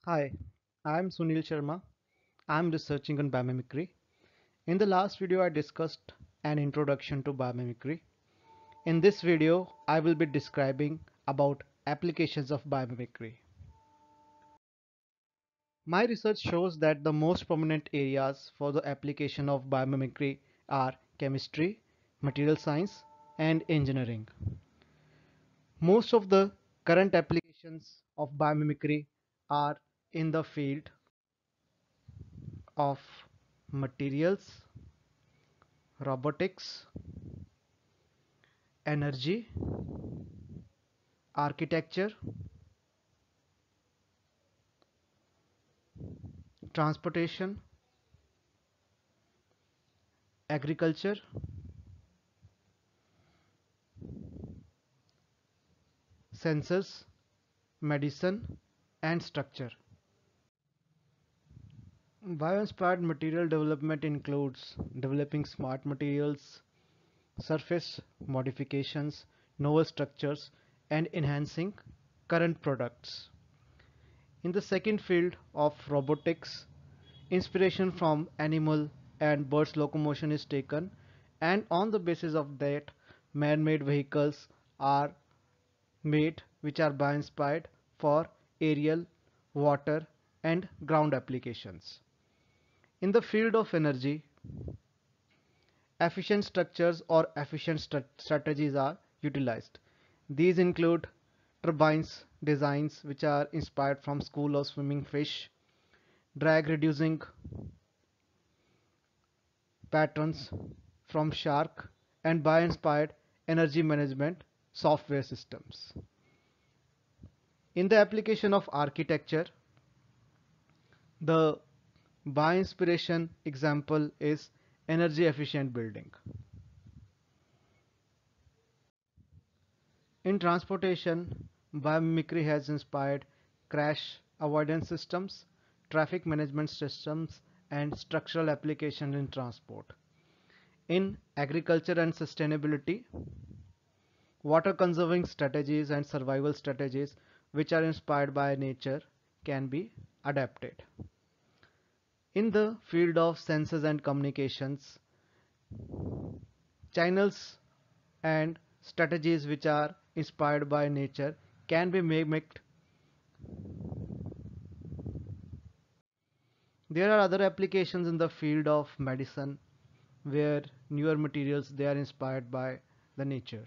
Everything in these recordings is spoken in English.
Hi, I'm Sunil Sharma. I'm researching on biomimicry. In the last video, I discussed an introduction to biomimicry. In this video, I will be describing about applications of biomimicry. My research shows that the most prominent areas for the application of biomimicry are chemistry, material science, and engineering. Most of the current applications of biomimicry are in the field of materials, robotics, energy, architecture, transportation, agriculture, sensors, medicine, and structure. Bio-inspired material development includes developing smart materials, surface modifications, novel structures, and enhancing current products. In the second field of robotics, inspiration from animal and birds locomotion is taken, and on the basis of that, man-made vehicles are made which are bio-inspired for aerial, water, and ground applications. In the field of energy, efficient structures or efficient strategies are utilized. These include turbines designs which are inspired from school of swimming fish, drag reducing patterns from shark, and bio-inspired energy management software systems. In the application of architecture, the bio-inspiration example is energy efficient building. In transportation, biomimicry has inspired crash avoidance systems, traffic management systems, and structural applications in transport. In agriculture and sustainability, water conserving strategies and survival strategies which are inspired by nature can be adapted. In the field of sensors and communications, channels and strategies which are inspired by nature can be mimicked. There are other applications in the field of medicine where newer materials they are inspired by the nature.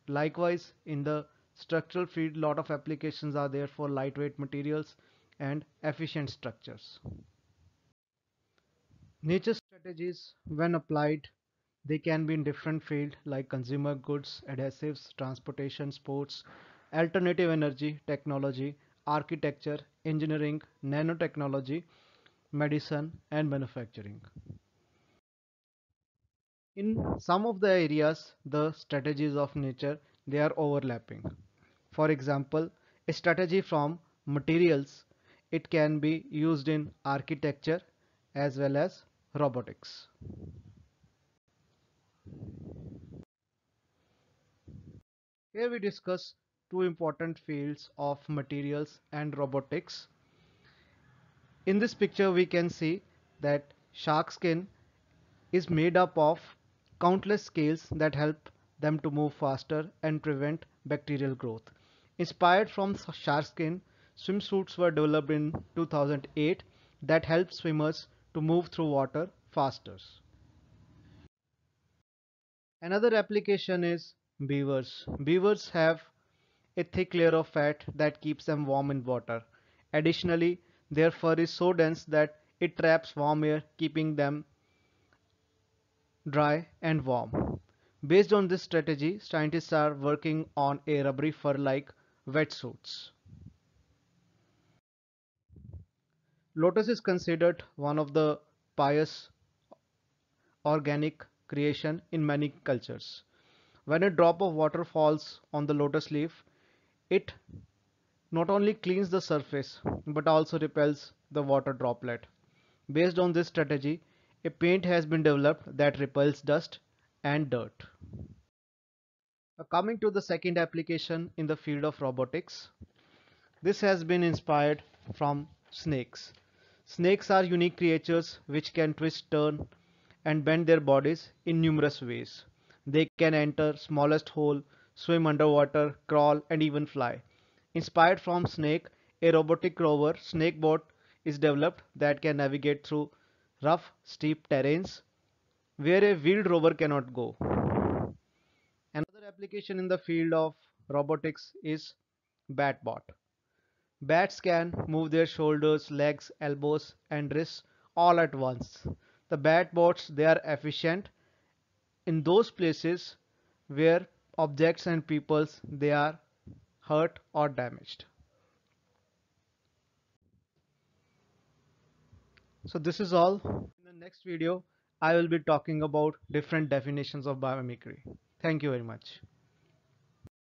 Likewise, in the structural field, lot of applications are there for lightweight materials and efficient structures. Nature strategies, when applied, they can be in different fields like consumer goods, adhesives, transportation, sports, alternative energy, technology, architecture, engineering, nanotechnology, medicine, and manufacturing. In some of the areas, the strategies of nature they are overlapping. For example, a strategy from materials it can be used in architecture as well as robotics. Here we discuss two important fields of materials and robotics. In this picture we can see that shark skin is made up of countless scales that help them to move faster and prevent bacterial growth. Inspired from shark skin, swimsuits were developed in 2008 that help swimmers to move through water faster. Another application is beavers. Beavers have a thick layer of fat that keeps them warm in water. Additionally, their fur is so dense that it traps warm air, keeping them dry and warm. Based on this strategy, scientists are working on a rubbery fur-like wetsuits. Lotus is considered one of the pious organic creation in many cultures. When a drop of water falls on the lotus leaf, it not only cleans the surface but also repels the water droplet. Based on this strategy, a paint has been developed that repels dust and dirt. Coming to the second application in the field of robotics, this has been inspired from Snakes. Snakes are unique creatures which can twist, turn, and bend their bodies in numerous ways. They can enter smallest hole, swim underwater, crawl, and even fly. Inspired from snake, a robotic rover snakebot is developed that can navigate through rough, steep terrains where a wheeled rover cannot go. Another application in the field of robotics is BatBot. Bats can move their shoulders, legs, elbows, and wrists all at once. The BatBots they are efficient in those places where objects and peoples they are hurt or damaged. So this is all. In the next video, I will be talking about different definitions of biomimicry. Thank you very much.